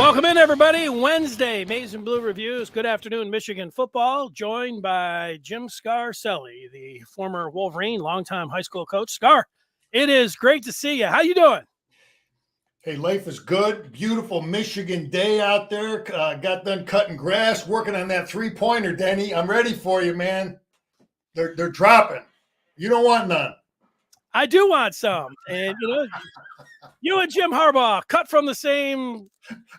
Welcome in, everybody. Wednesday, Maize and Blue Reviews. Good afternoon, Michigan football. Joined by Jim Scarcelli, the former Wolverine, longtime high school coach. Scar, it is great to see you. How you doing? Hey, life is good. Beautiful Michigan day out there. Got done cutting grass, working on that three-pointer, Denny. I'm ready for you, man. They're dropping. You don't want none. I do want some. And, you and Jim Harbaugh cut from the same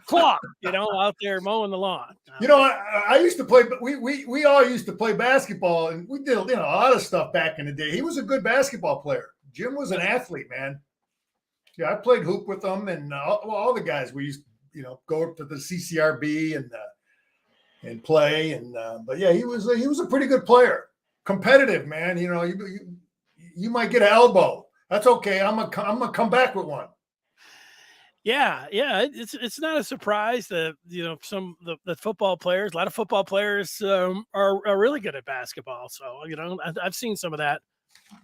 cloth, out there mowing the lawn. I used to play. We all used to play basketball, and we did a lot of stuff back in the day. He was a good basketball player. Jim was an athlete, man. Yeah, I played hoop with him, and all the guys. We used go up to the CCRB and play, but yeah, he was a pretty good player, competitive, man. You might get an elbow. That's okay. I'm gonna come back with one. Yeah, it's not a surprise that the football players, a lot of football players are really good at basketball. So I've seen some of that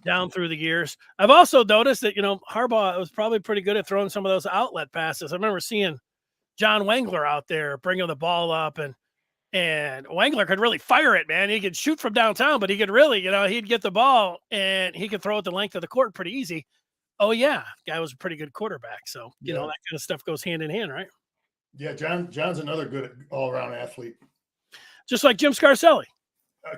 down through the years. I've also noticed that Harbaugh was probably pretty good at throwing some of those outlet passes. I remember seeing John Wengler out there bringing the ball up, and Wengler could really fire it, man. He could shoot from downtown, but he could really, he'd get the ball and he could throw it the length of the court pretty easy. Oh yeah, guy was a pretty good quarterback. So that kind of stuff goes hand in hand, right? Yeah, John's another good all-around athlete, just like Jim Scarcelli.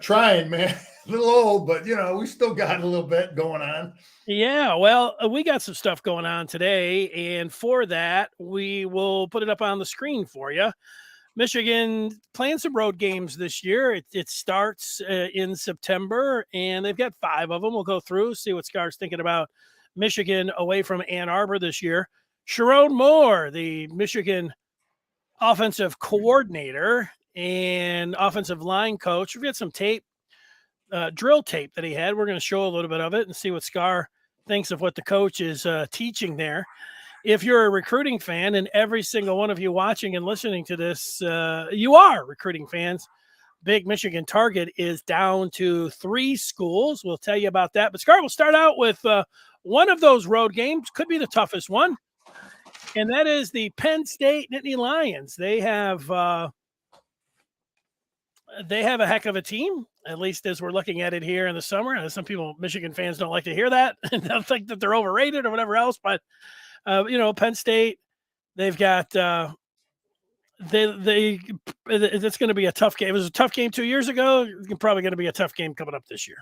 Trying, man. A little old, but we still got a little bit going on. Yeah, well, we got some stuff going on today, and for that, we will put it up on the screen for you. Michigan playing some road games this year. It starts in September, and they've got 5 of them. We'll go through, see what Scar's thinking about Michigan away from Ann Arbor this year. Sherrone Moore, the Michigan offensive coordinator and offensive line coach. We've got some tape, drill tape that he had. We're going to show a little bit of it and see what Scar thinks of what the coach is teaching there. If you're a recruiting fan, and every single one of you watching and listening to this, you are recruiting fans, Big Michigan target is down to 3 schools. We'll tell you about that. But Scar, we'll start out with one of those road games. Could be the toughest one, and that is the Penn State Nittany Lions. They have a heck of a team, at least as we're looking at it here in the summer. Some people, Michigan fans, don't like to hear that and they'll think that they're overrated or whatever else. But Penn State, they've got it's going to be a tough game. It was a tough game 2 years ago. It's probably going to be a tough game coming up this year.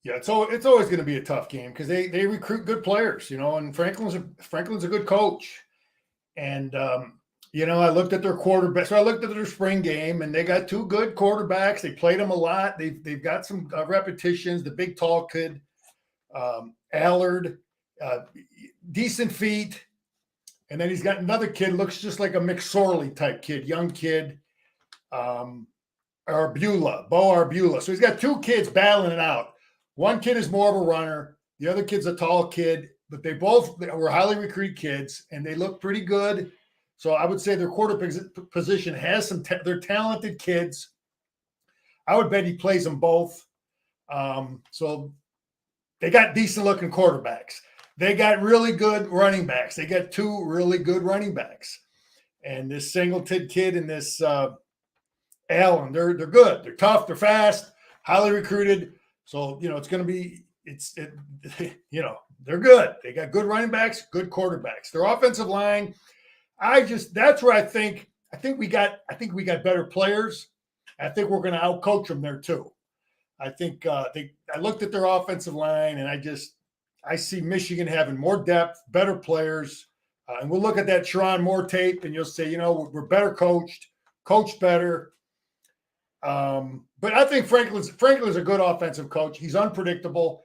Yeah, it's always going to be a tough game because they recruit good players, and Franklin's a good coach. And I looked at their quarterback. So I looked at their spring game, and they got 2 good quarterbacks. They played them a lot. They've got some repetitions. The big tall kid, Allard, decent feet. And then he's got another kid, looks just like a McSorley type kid, young kid, Bo Arbula. So he's got 2 kids battling it out. One kid is more of a runner. The other kid's a tall kid, but they both were highly recruited kids, and they look pretty good. So I would say their quarterback position has they're talented kids. I would bet he plays them both. So they got decent-looking quarterbacks. They got really good running backs. They got 2 really good running backs. And this Singleton kid and this Allen, they're good. They're tough. They're fast, highly recruited. So, it's going to be they're good. They got good running backs, good quarterbacks. Their offensive line, that's where I think we got better players. I think we're going to outcoach them there too. I think I looked at their offensive line, and I see Michigan having more depth, better players. And we'll look at that Sherrone Moore tape, and you'll say, we're better coached better. But I think Franklin's a good offensive coach. He's unpredictable.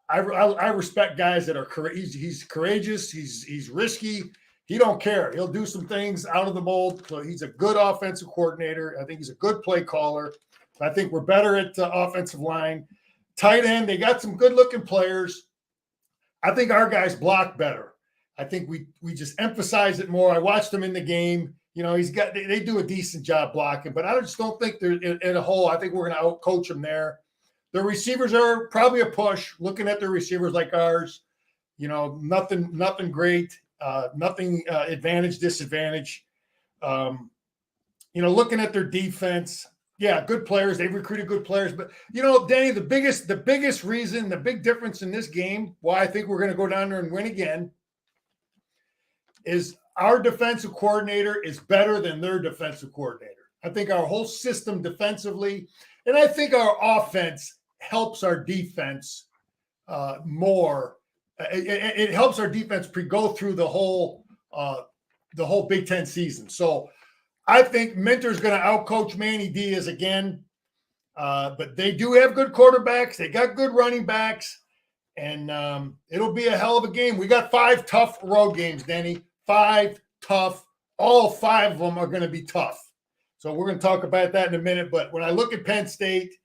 I respect guys that are courageous. He's courageous. He's risky. He don't care. He'll do some things out of the mold. So he's a good offensive coordinator. I think he's a good play caller. I think we're better at offensive line. Tight end, they got some good-looking players. I think our guys block better. I think we just emphasize it more. I watched them in the game. They do a decent job blocking, but I just don't think they're in a hole. I think we're going to outcoach them there. The receivers are probably a push. Looking at their receivers like ours, nothing great, nothing advantage, disadvantage. Looking at their defense, yeah, good players. They've recruited good players. But, Danny, the biggest reason, the big difference in this game, why I think we're going to go down there and win again, is our defensive coordinator is better than their defensive coordinator. I think our whole system defensively, and I think our offense helps our defense more. It helps our defense go through the whole Big Ten season. So I think Minter's going to outcoach Manny Diaz again. But they do have good quarterbacks. They got good running backs. And it'll be a hell of a game. We got 5 tough road games, Denny. 5 tough. All 5 of them are going to be tough. So we're going to talk about that in a minute. But when I look at Penn State,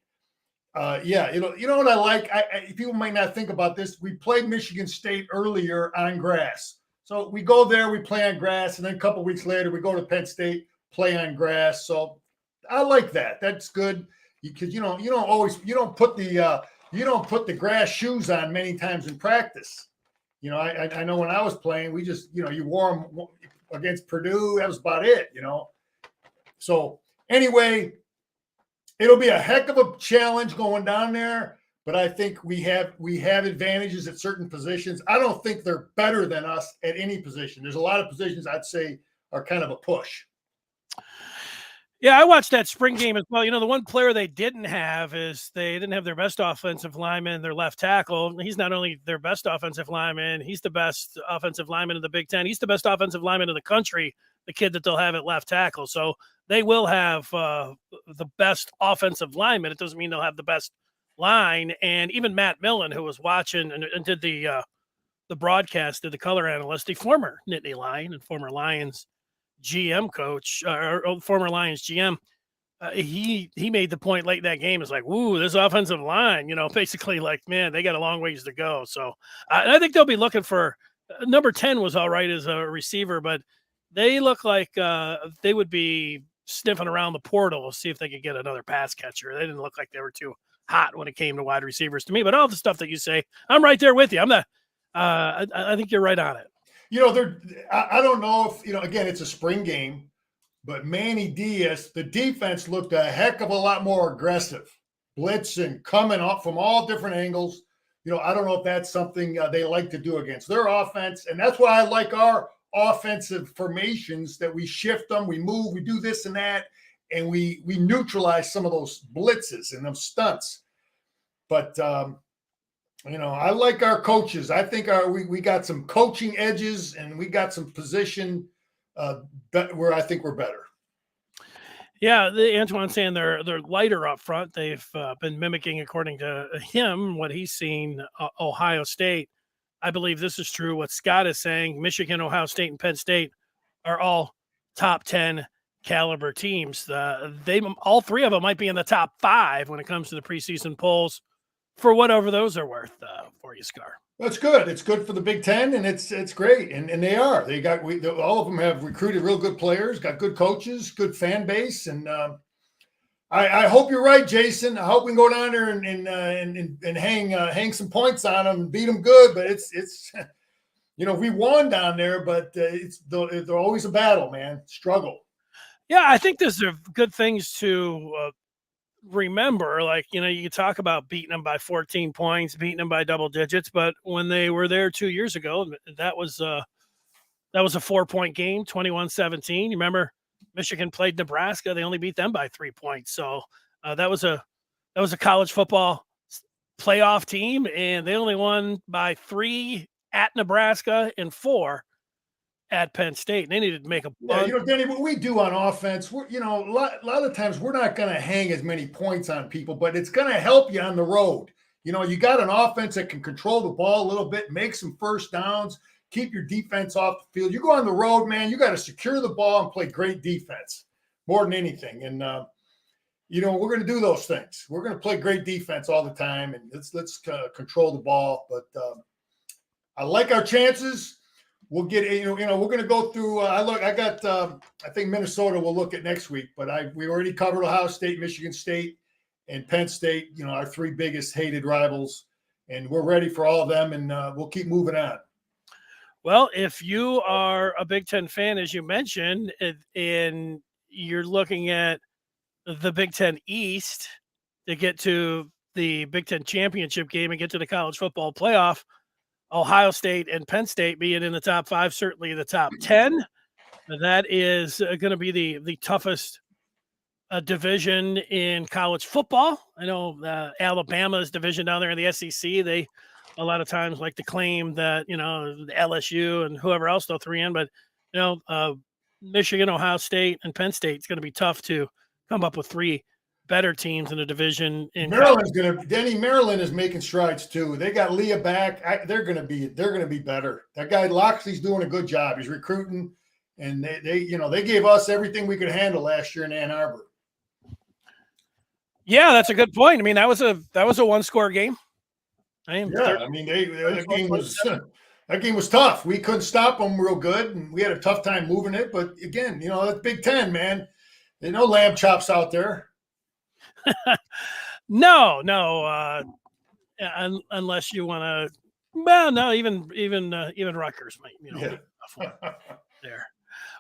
you know what I like? People might not think about this. We played Michigan State earlier on grass. So we go there, we play on grass, and then a couple of weeks later, we go to Penn State, play on grass. So I like that. That's good because you don't put the grass shoes on many times in practice. I know when I was playing, we just you wore them against Purdue. That was about it. So anyway, it'll be a heck of a challenge going down there. But I think we have advantages at certain positions. I don't think they're better than us at any position. There's a lot of positions I'd say are kind of a push. Yeah, I watched that spring game as well. The one player they didn't have is they didn't have their best offensive lineman, their left tackle. He's not only their best offensive lineman, he's the best offensive lineman in the Big Ten. He's the best offensive lineman in the country, the kid that they'll have at left tackle. So they will have the best offensive lineman. It doesn't mean they'll have the best line. And even Matt Millen, who was watching and did the broadcast, did the color analyst, the former Nittany Lion and former Lions GM coach, or former Lions GM, he made the point late in that game. It's like, ooh, this offensive line, basically like, man, they got a long ways to go. So I think they'll be looking for number 10 was all right as a receiver, but they look like they would be sniffing around the portal to see if they could get another pass catcher. They didn't look like they were too hot when it came to wide receivers to me, but all the stuff that you say, I'm right there with you. I think you're right on it. I don't know if, again, it's a spring game, but Manny Diaz, the defense looked a heck of a lot more aggressive, blitzing, coming up from all different angles. I don't know if that's something they like to do against their offense. And that's why I like our offensive formations, that we shift them, we move, we do this and that, and we neutralize some of those blitzes and those stunts. But, I like our coaches. I think we got some coaching edges, and we got some position where I think we're better. Yeah, Antoine's saying they're lighter up front. They've been mimicking, according to him, what he's seen Ohio State. I believe this is true. What Scott is saying, Michigan, Ohio State, and Penn State are all top 10 caliber teams. All 3 of them might be in the top 5 when it comes to the preseason polls, for whatever those are worth for you, Scar. That's good. It's good for the Big Ten, and it's great. And they are. All of them have recruited real good players, got good coaches, good fan base, and I hope you're right, Jason. I hope we can go down there and hang some points on them and beat them good. But it's we won down there, but they're always a battle, man. Struggle. Yeah, I think those are good things to remember. Like, you talk about beating them by 14 points, beating them by double digits, but when they were there 2 years ago, that was a 4-point game, 21-17. You remember Michigan played Nebraska. They only beat them by 3 points. So that was a college football playoff team, and they only won by 3 at Nebraska and 4 at Penn State. They needed to make a bunch. Yeah, Danny, what we do on offense, we're, a lot of times we're not going to hang as many points on people, but it's going to help you on the road. You got an offense that can control the ball a little bit, make some first downs, keep your defense off the field. You go on the road, man, you got to secure the ball and play great defense more than anything. And, we're going to do those things. We're going to play great defense all the time, and let's control the ball. But I like our chances. We'll get, we're going to go through. I think Minnesota we'll look at next week, but we already covered Ohio State, Michigan State, and Penn State, our 3 biggest hated rivals, and we're ready for all of them, and we'll keep moving on. Well, if you are a Big Ten fan, as you mentioned, and you're looking at the Big Ten East to get to the Big Ten championship game and get to the college football playoff, Ohio State and Penn State being in the top 5, certainly the top 10. That is going to be the toughest division in college football. I know Alabama's division down there in the SEC, they a lot of times like to claim that, the LSU and whoever else they'll throw in, but, Michigan, Ohio State, and Penn State, it's going to be tough to come up with 3 better teams in the division. Maryland is making strides too. They got Leah back. They're going to be better. That guy Loxley's doing a good job. He's recruiting, and they gave us everything we could handle last year in Ann Arbor. Yeah, that's a good point. I mean, that was a 1-score game. That game was tough. We couldn't stop them real good, and we had a tough time moving it. But again, that's Big Ten, man. There's no lamb chops out there. No. Unless you want to. Well, no, even Rutgers might, be tough there.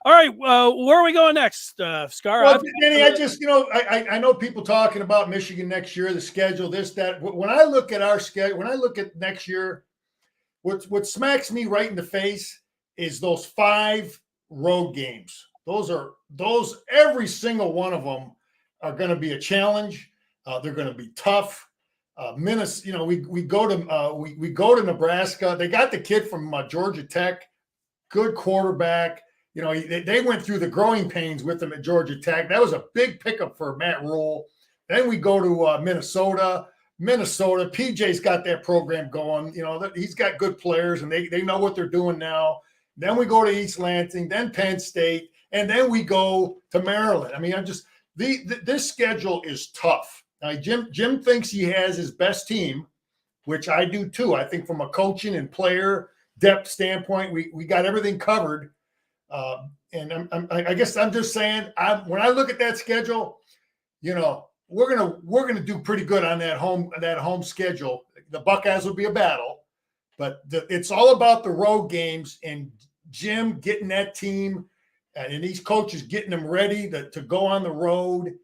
All right, where are we going next, Scar? Well, Danny, I know people talking about Michigan next year, the schedule, this, that. When I look at our schedule, when I look at next year, what smacks me right in the face is those 5 road games. Those every single one of them are going to be a challenge. They're going to be tough. Minnesota, we go to Nebraska. They got the kid from Georgia Tech, good quarterback. They went through the growing pains with them at Georgia Tech. That was a big pickup for Matt Rule. Then we go to Minnesota. PJ's got that program going. He's got good players, and they know what they're doing now. Then we go to East Lansing, then Penn State, and then we go to Maryland. I mean, this schedule is tough. Now, Jim thinks he has his best team, which I do too. I think from a coaching and player depth standpoint, we got everything covered. And I guess I'm just saying, when I look at that schedule, we're gonna do pretty good on that home schedule. The Buckeyes will be a battle, but it's all about the road games and Jim getting that team and these coaches getting them ready to go on the road.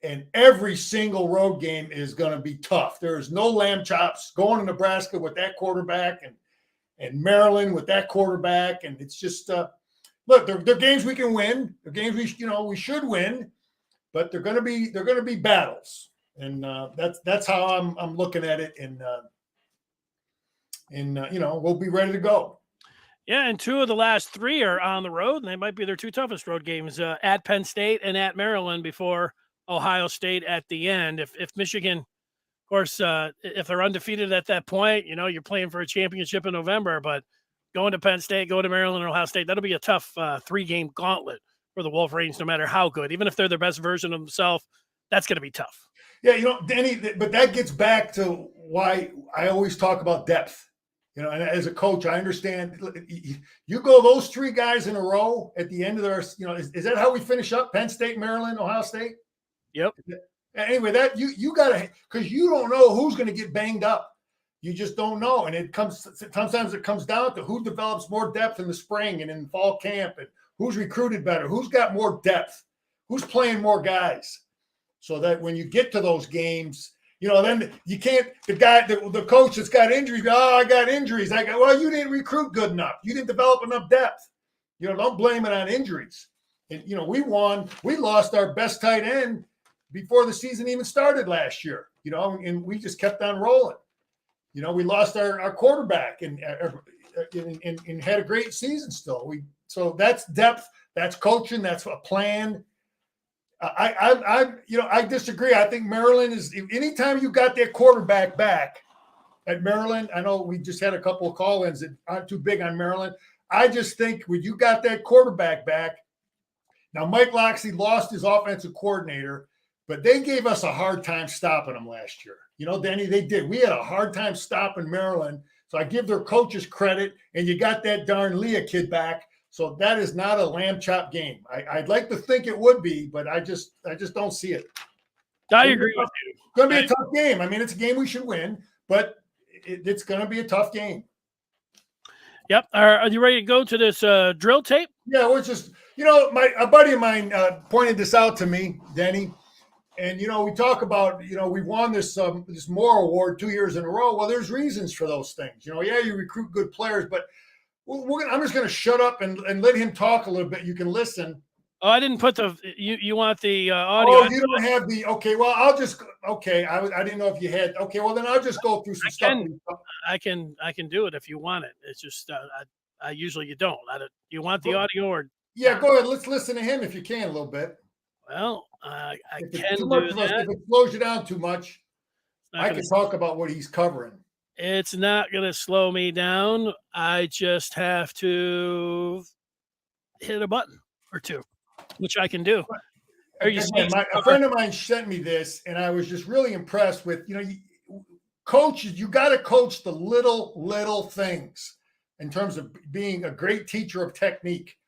And every single road game is going to be tough. There's no lamb chops going to Nebraska with that quarterback and Maryland with that quarterback. And it's just look, they're games we can win. They're games we should win, but they're going to be battles. And that's how I'm looking at it. And we'll be ready to go. Yeah, and 2 of the last 3 are on the road, and they might be their 2 toughest road games, at Penn State and at Maryland before Ohio State at the end. If Michigan, of course, if they're undefeated at that point, you're playing for a championship in November, but going to Penn State, going to Maryland and Ohio State, that'll be a tough 3-game gauntlet for the Wolverines, no matter how good. Even if they're their best version of themselves, that's going to be tough. Yeah, Danny, but that gets back to why I always talk about depth. And as a coach, I understand. You go those 3 guys in a row at the end of their, is that how we finish up? Penn State, Maryland, Ohio State? Yep. Anyway, that you got to, because you don't know who's going to get banged up. You just don't know. And sometimes it comes down to who develops more depth in the spring and in fall camp, and who's recruited better, who's got more depth, who's playing more guys. So that when you get to those games, then you can't, the coach that's got injuries, I got injuries. Well, you didn't recruit good enough. You didn't develop enough depth. Don't blame it on injuries. And, we lost our best tight end before the season even started last year, and we just kept on rolling. We lost our quarterback and had a great season still. So that's depth, that's coaching, that's a plan. I disagree. I think Maryland is, anytime you got that quarterback back at Maryland, I know we just had a couple of call-ins that aren't too big on Maryland. I just think when you got that quarterback back, now Mike Loxley lost his offensive coordinator, but they gave us a hard time stopping him last year. Danny, they did. We had a hard time stopping Maryland. So I give their coaches credit, and you got that darn Leah kid back. So that is not a lamb chop game. I'd like to think it would be, but I just don't see it. I agree with you. It's going to be a tough game. I mean, it's a game we should win, but it's going to be a tough game. Yep. Are you ready to go to this drill tape? Yeah, we're just, a buddy of mine pointed this out to me, Denny. And we talk about, we won this Moore Award 2 years in a row. Well, there's reasons for those things. Yeah, you recruit good players, but I'm just going to shut up and let him talk a little bit. You can listen. Oh, I didn't put you want the audio. Oh, you don't have the, okay, well, I'll just, okay. I didn't know if you had, okay, well, then I'll just go through some stuff. I can do it if you want it. It's just, I usually you don't. You want the audio or? Yeah, go ahead. Let's listen to him if you can a little bit. Well, I can do that. If it slows you down too much, I can talk about what he's covering. It's not going to slow me down. I just have to hit a button or two, which I can do. A friend of mine sent me this, and I was just really impressed with, coaches, you got to coach the little things in terms of being a great teacher of technique.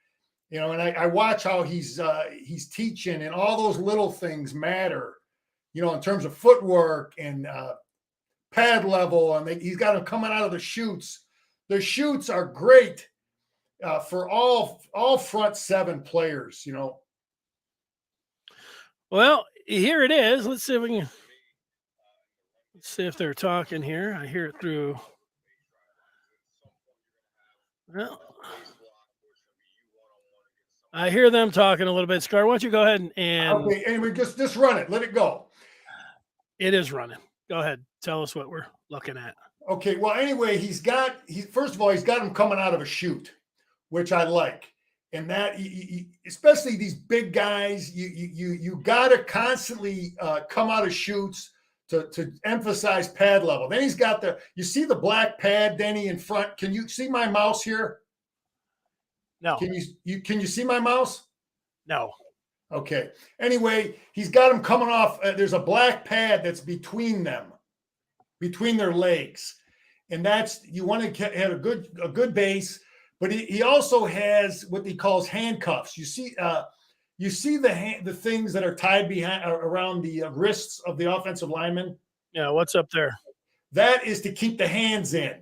And I watch how he's teaching, and all those little things matter, in terms of footwork and pad level. And he's got them coming out of the chutes. The chutes are great for all front seven players, Well, here it is. Let's see if they're talking here. I hear it through. Well, I hear them talking a little bit. Scar, why don't you go ahead and okay, anyway, just run it. Let it go. It is running. Go ahead. Tell us what we're looking at. Okay. Well, anyway, first of all, he's got him coming out of a chute, which I like. And that, especially these big guys, you got to constantly come out of chutes to emphasize pad level. Then he's got you see the black pad, Denny, in front. Can you see my mouse here? No. Can you see my mouse? No. Okay. Anyway, he's got them coming off. There's a black pad that's between them, between their legs, and you want to have a good base. But he also has what he calls handcuffs. You see the things that are tied around the wrists of the offensive lineman. Yeah, what's up there? That is to keep the hands in.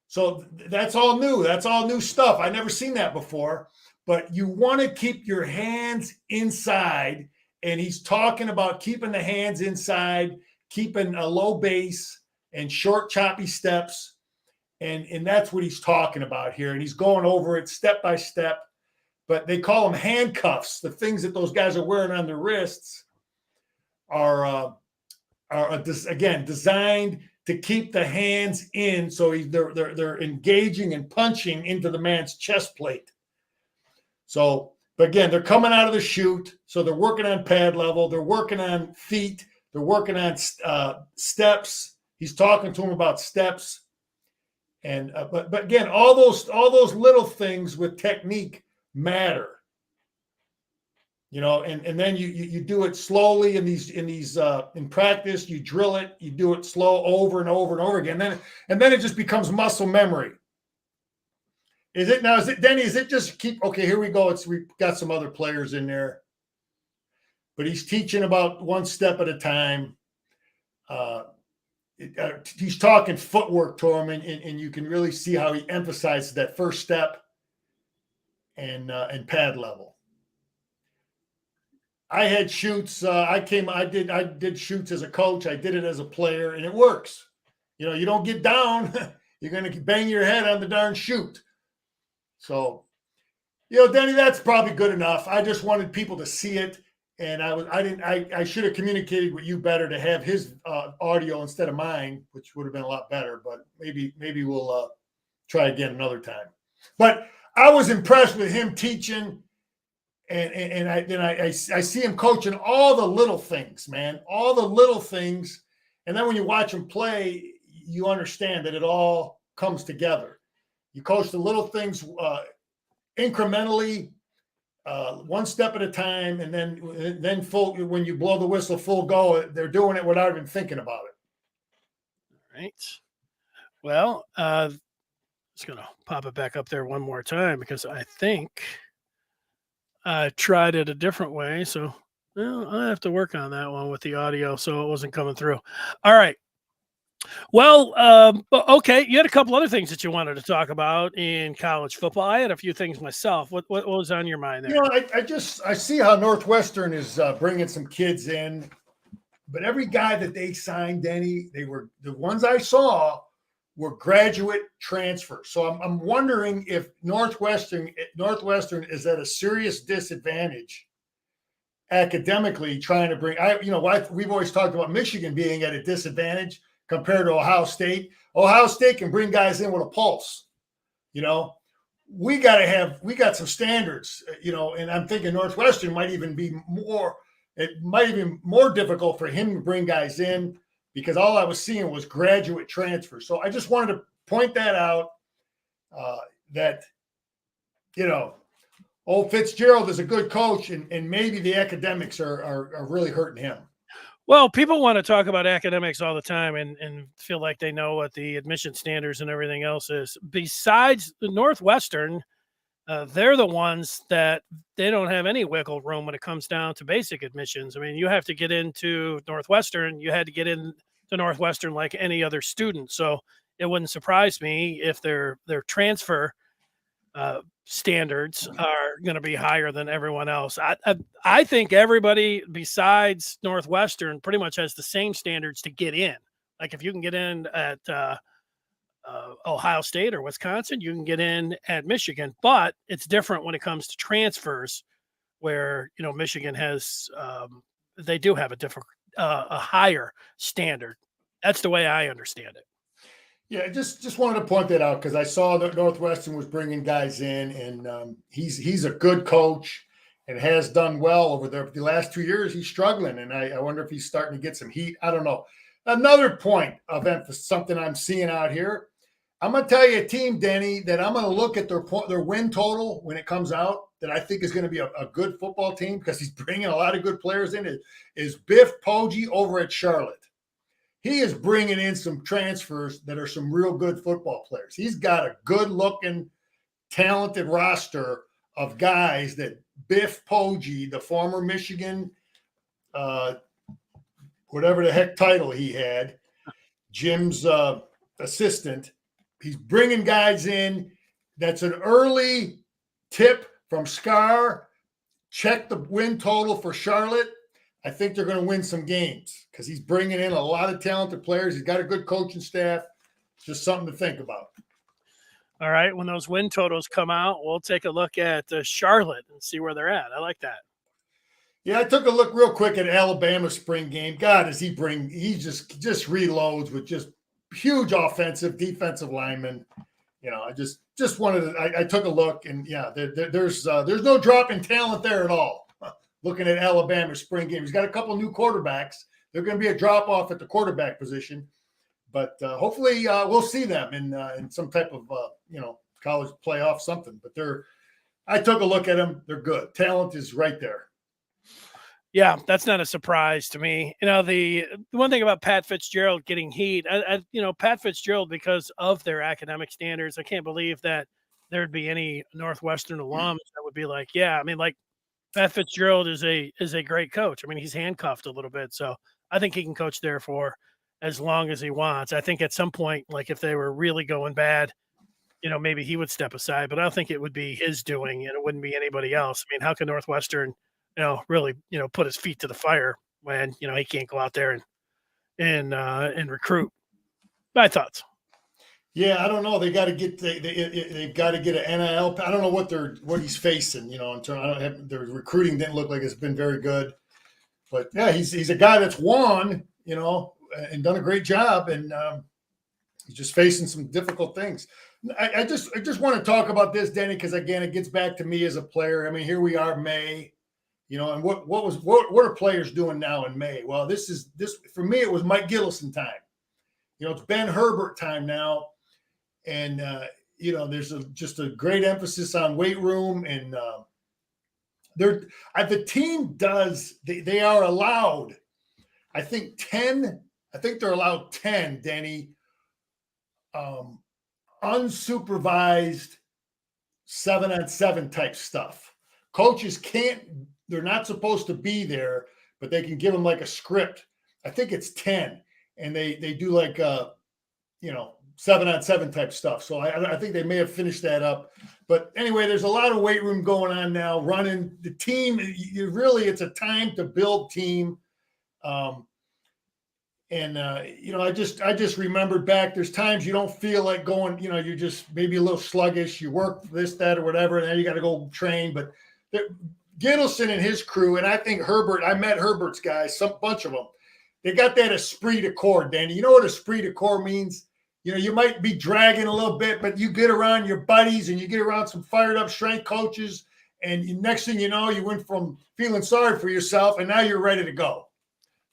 So that's all new. That's all new stuff. I never seen that before. But you want to keep your hands inside, and he's talking about keeping the hands inside, keeping a low base and short, choppy steps. And that's what he's talking about here. And he's going over it step by step. But they call them handcuffs. The things that those guys are wearing on their wrists are again designed to keep the hands in. So they're engaging and punching into the man's chest plate. So, but again, they're coming out of the chute. So they're working on pad level. They're working on feet. They're working on steps. He's talking to him about steps. And but again, all those little things with technique matter, and then you do it slowly in practice. You drill it, you do it slow over and over and over again. And then it just becomes muscle memory. Denny? Is it just okay? Here we go. We've got some other players in there, but he's teaching about one step at a time. He's talking footwork to him, and you can really see how he emphasizes that first step and pad level. I had chutes. I did chutes as a coach. I did it as a player, and it works. You don't get down, you're going to bang your head on the darn chute. So, Denny, that's probably good enough. I just wanted people to see it. And I should have communicated with you better to have his audio instead of mine, which would have been a lot better. But maybe we'll try again another time. But I was impressed with him teaching, and I see him coaching all the little things, man, all the little things. And then when you watch him play, you understand that it all comes together. You coach the little things incrementally. One step at a time, and then full. When you blow the whistle, full go. They're doing it without even thinking about it. All right. Well, just gonna pop it back up there one more time because I think I tried it a different way. So I have to work on that one with the audio, so it wasn't coming through. All right. Well, okay, you had a couple other things that you wanted to talk about in college football. I had a few things myself. What was on your mind there? I see how Northwestern is bringing some kids in, but every guy that they signed, Denny, they were the ones I saw were graduate transfers. So I'm wondering if Northwestern is at a serious disadvantage academically trying to bring. We've always talked about Michigan being at a disadvantage compared to Ohio State. Ohio State can bring guys in with a pulse. You know, we got some standards. And I'm thinking Northwestern might even be more. It might even be more difficult for him to bring guys in because all I was seeing was graduate transfers. So I just wanted to point that out. That old Fitzgerald is a good coach, and maybe the academics are really hurting him. Well, people want to talk about academics all the time and feel like they know what the admission standards and everything else is. Besides the Northwestern, they're the ones that they don't have any wiggle room when it comes down to basic admissions. I mean, you have to get into Northwestern. You had to get into Northwestern like any other student. So it wouldn't surprise me if their transfer standards are going to be higher than everyone else. I think everybody besides Northwestern pretty much has the same standards to get in. Like if you can get in at Ohio State or Wisconsin, you can get in at Michigan, but it's different when it comes to transfers where, Michigan has, they do have a higher standard. That's the way I understand it. Yeah, just wanted to point that out because I saw that Northwestern was bringing guys in, and he's a good coach and has done well over there. The last 2 years, he's struggling, and I wonder if he's starting to get some heat. I don't know. Another point of emphasis, something I'm seeing out here. I'm going to tell you a team, Denny, that I'm going to look at their win total when it comes out that I think is going to be a good football team because he's bringing a lot of good players in. Is Biff Poggi over at Charlotte. He is bringing in some transfers that are some real good football players. He's got a good-looking, talented roster of guys that Biff Poggi, the former Michigan, whatever the heck title he had, Jim's assistant, he's bringing guys in. That's an early tip from Scar. Check the win total for Charlotte. I think they're going to win some games because he's bringing in a lot of talented players. He's got a good coaching staff. Just something to think about. All right. When those win totals come out, we'll take a look at Charlotte and see where they're at. I like that. Yeah, I took a look real quick at Alabama's spring game. God, he just reloads with just huge offensive, defensive linemen. I just wanted to, I took a look, and yeah, there's no drop in talent there at all. Looking at Alabama's spring game, he's got a couple new quarterbacks. They're going to be a drop off at the quarterback position, but hopefully we'll see them in some type of college playoff something. But I took a look at them. They're good. Talent is right there. Yeah, that's not a surprise to me. The one thing about Pat Fitzgerald getting heat, Pat Fitzgerald, because of their academic standards, I can't believe that there'd be any Northwestern alums that would be like, yeah, I mean, like Pat Fitzgerald is a great coach. I mean, he's handcuffed a little bit, so I think he can coach there for as long as he wants. I think at some point, like if they were really going bad, maybe he would step aside, but I don't think it would be his doing, and it wouldn't be anybody else. I mean, how can Northwestern really, put his feet to the fire when, he can't go out there and recruit. My thoughts. Yeah, I don't know. They got to get they've got to get an NIL. I don't know what he's facing. In terms, the recruiting didn't look like it's been very good, but yeah, he's a guy that's won, and done a great job, and he's just facing some difficult things. I just want to talk about this, Denny, because again, it gets back to me as a player. I mean, here we are, May. And what are players doing now in May? Well, this for me, it was Mike Gillison time. It's Ben Herbert time now. And, there's just a great emphasis on weight room. And the team they are allowed, I think they're allowed 10, Denny, unsupervised 7-on-7 type stuff. Coaches they're not supposed to be there, but they can give them like a script. I think it's 10. And they do like 7-on-7 type stuff. So I think they may have finished that up. But anyway, there's a lot of weight room going on now. Running the team, it's a time to build team. I just remembered back. There's times you don't feel like going. You're just maybe a little sluggish. You work this, that, or whatever, and then you got to go train. But Gittleson and his crew, and I think Herbert. I met Herbert's guys, some bunch of them. They got that esprit de corps, Danny. You know what esprit de corps means? You might be dragging a little bit, but you get around your buddies and you get around some fired up strength coaches, and next thing you know, you went from feeling sorry for yourself, and now you're ready to go.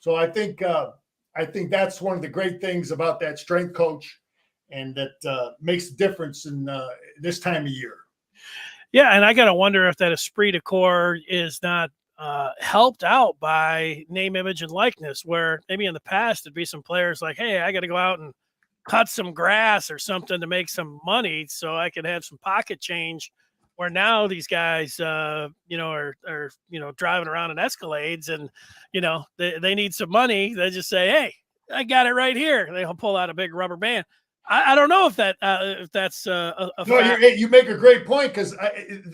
So I think that's one of the great things about that strength coach, and that makes a difference in this time of year. Yeah, and I got to wonder if that esprit de corps is not helped out by name, image, and likeness, where maybe in the past it'd be some players like, hey, I got to go out and cut some grass or something to make some money so I can have some pocket change, where now these guys, are driving around in Escalades and, they need some money. They just say, hey, I got it right here. They'll pull out a big rubber band. I don't know if that's a no, you make a great point, because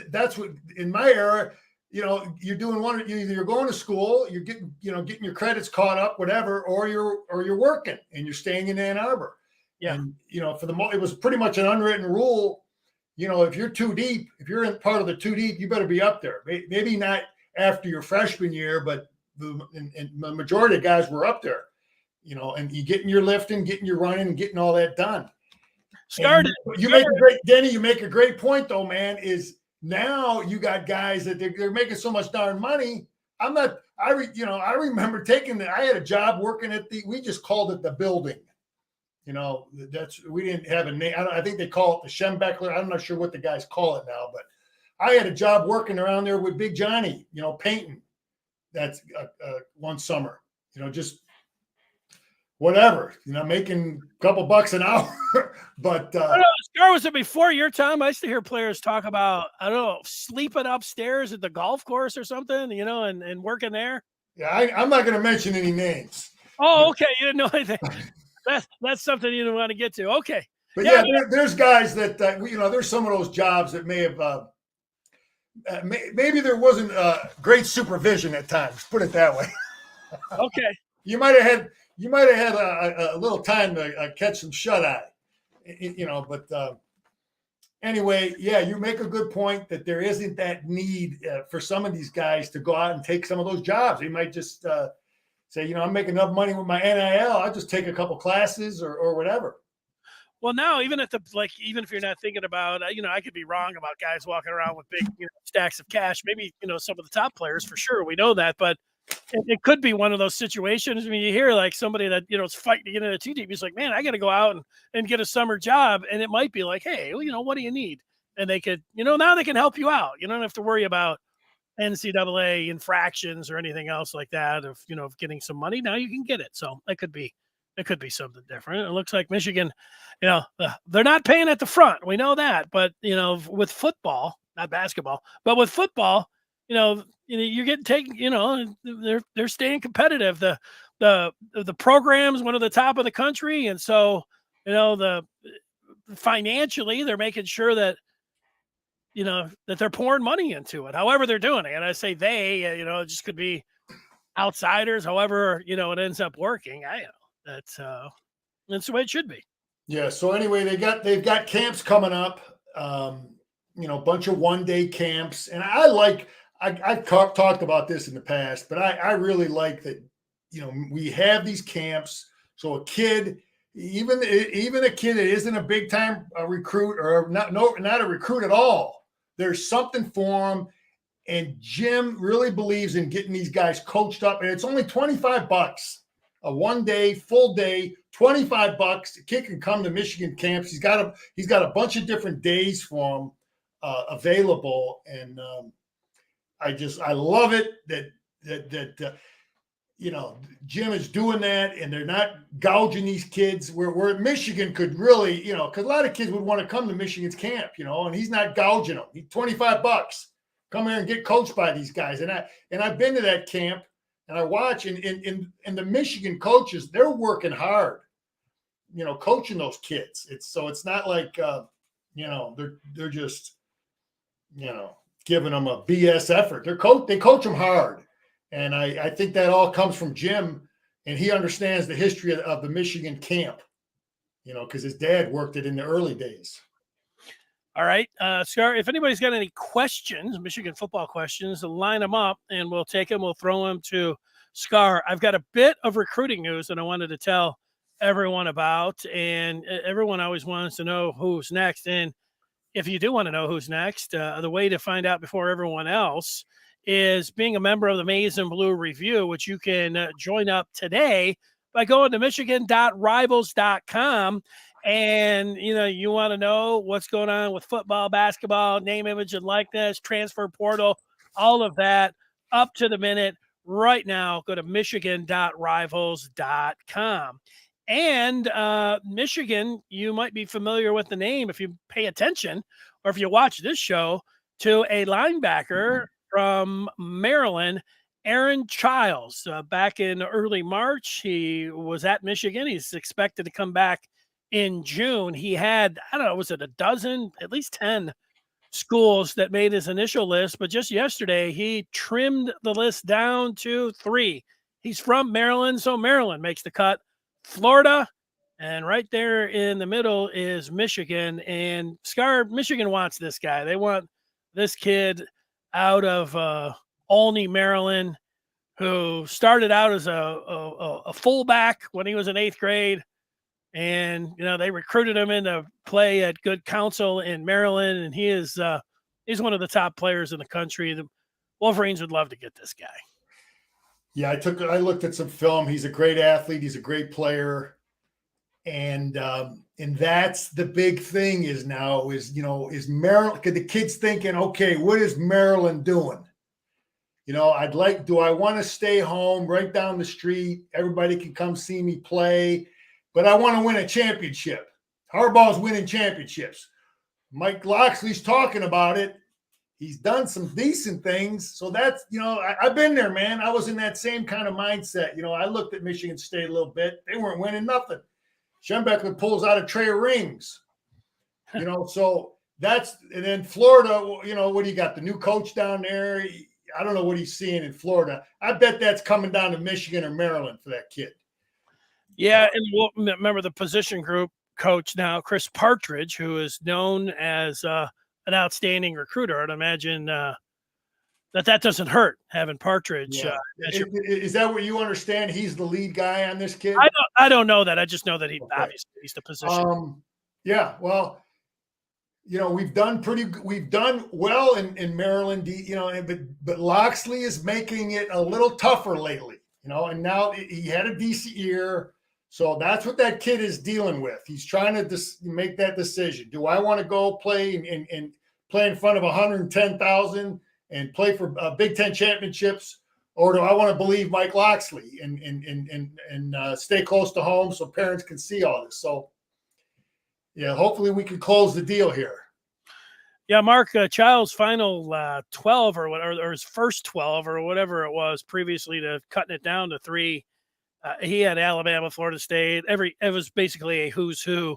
that's what in my era, you're doing one. You're going to school, you're getting your credits caught up, whatever, or you're working and you're staying in Ann Arbor. Yeah. And it was pretty much an unwritten rule. If you're too deep, if you're in part of the too deep, you better be up there. Maybe not after your freshman year, but the majority of guys were up there. And you getting your lifting, getting your running, and getting all that done. Danny, you make a great point though, man, is now you got guys that they're making so much darn money. I remember I had a job working we just called it the building. We didn't have a name. I think they call it the Schembeckler. I'm not sure what the guys call it now, but I had a job working around there with Big Johnny, painting. That's one summer, just whatever, making a couple bucks an hour. But I don't know, Scar, was it before your time? I used to hear players talk about, I don't know, sleeping upstairs at the golf course or something, and working there. Yeah, I'm not going to mention any names. Oh, okay. You didn't know anything. That's something you didn't want to get to. Okay. But there's guys that, there's some of those jobs that may have, maybe there wasn't great supervision at times, put it that way. Okay. You might have had a little time to catch some shut eye, but anyway, yeah, you make a good point that there isn't that need for some of these guys to go out and take some of those jobs. They might just say, I'm making enough money with my NIL, I'll just take a couple classes or whatever. Well, now, even if you're not thinking about, I could be wrong about guys walking around with big, stacks of cash. Maybe, some of the top players for sure. We know that, but it could be one of those situations. I mean, you hear like somebody that, is fighting to get into too deep. He's like, man, I got to go out and get a summer job. And it might be like, hey, what do you need? And they could, now they can help you out. You don't have to worry about NCAA infractions or anything else like that of getting some money. Now you can get it. So it could be something different. It looks like Michigan, they're not paying at the front. We know that, but with football, not basketball, but with football, you're getting taken, they're staying competitive. The program's one of the top of the country. And so, the financially they're making sure that, that they're pouring money into it, however they're doing it. And I say they, it just could be outsiders, however, it ends up working. That's the way it should be. Yeah. So anyway, they've got camps coming up, a bunch of one-day camps. And I've talked about this in the past, but I really like that, we have these camps. So a kid, even a kid that isn't a big time recruit or not a recruit at all, there's something for him. And Jim really believes in getting these guys coached up. And it's only $25, a 1 day, full day, $25. The kid can come to Michigan camps. He's got a bunch of different days for him available. And I love it that Jim is doing that, and they're not gouging these kids where Michigan could really, because a lot of kids would want to come to Michigan's camp, and he's not gouging them. He's $25. Come here and get coached by these guys. And I've been to that camp, and I watch, and the Michigan coaches, they're working hard. coaching those kids. It's not like they're just giving them a BS effort. They coach them hard, and I think that all comes from Jim, and he understands the history of the Michigan camp, because his dad worked it in the early days. All right, Scar, if anybody's got any questions, Michigan football questions, line them up and we'll take them. We'll throw them to Scar. I've got a bit of recruiting news that I wanted to tell everyone about, and everyone always wants to know who's next. And if you do want to know who's next, the way to find out before everyone else is being a member of the Maize and Blue Review, which you can join up today by going to michigan.rivals.com. And, you want to know what's going on with football, basketball, name, image, and likeness, transfer portal, all of that up to the minute right now. Go to michigan.rivals.com. And Michigan, you might be familiar with the name if you pay attention or if you watch this show, to a linebacker from Maryland, Aaron Chiles. Back in early March, he was at Michigan. He's expected to come back in June. He had, I don't know, was it a dozen, at least 10 schools that made his initial list, but just yesterday he trimmed the list down to 3. He's from Maryland, so Maryland makes the cut. Florida, and right there in the middle is Michigan. And Michigan wants this guy. They want this kid out of Olney, Maryland, who started out as a fullback when he was in 8th grade. And, they recruited him into play at Good Counsel in Maryland. And he's one of the top players in the country. The Wolverines would love to get this guy. Yeah, I looked at some film. He's a great athlete. He's a great player. And that's the big thing is Maryland, because the kid's thinking, okay, what is Maryland doing? Do I want to stay home right down the street? Everybody can come see me play. But I want to win a championship. Harbaugh's winning championships. Mike Loxley's talking about it. He's done some decent things. So that's, I've been there, man. I was in that same kind of mindset. I looked at Michigan State a little bit. They weren't winning nothing. Schembechler pulls out a tray of rings. So that's, and then Florida, what do you got? The new coach down there. I don't know what he's seeing in Florida. I bet that's coming down to Michigan or Maryland for that kid. Yeah, and we'll remember the position group coach now, Chris Partridge, who is known as an outstanding recruiter. I'd imagine that doesn't hurt having Partridge. Yeah. Is that what you understand? He's the lead guy on this kid? I don't know that. I just know that obviously he's the position. Yeah, well, we've done well in Maryland, but Loxley is making it a little tougher lately, and now he had a decent year. So that's what that kid is dealing with. He's trying to make that decision. Do I want to go play and play in front of 110,000 and play for Big Ten championships, or do I want to believe Mike Loxley and stay close to home so parents can see all this? So, yeah, hopefully we can close the deal here. Yeah, Mark, Chiles' final 12 or his first 12 or whatever it was previously to cutting it down to 3. He had Alabama, Florida State. It was basically a who's who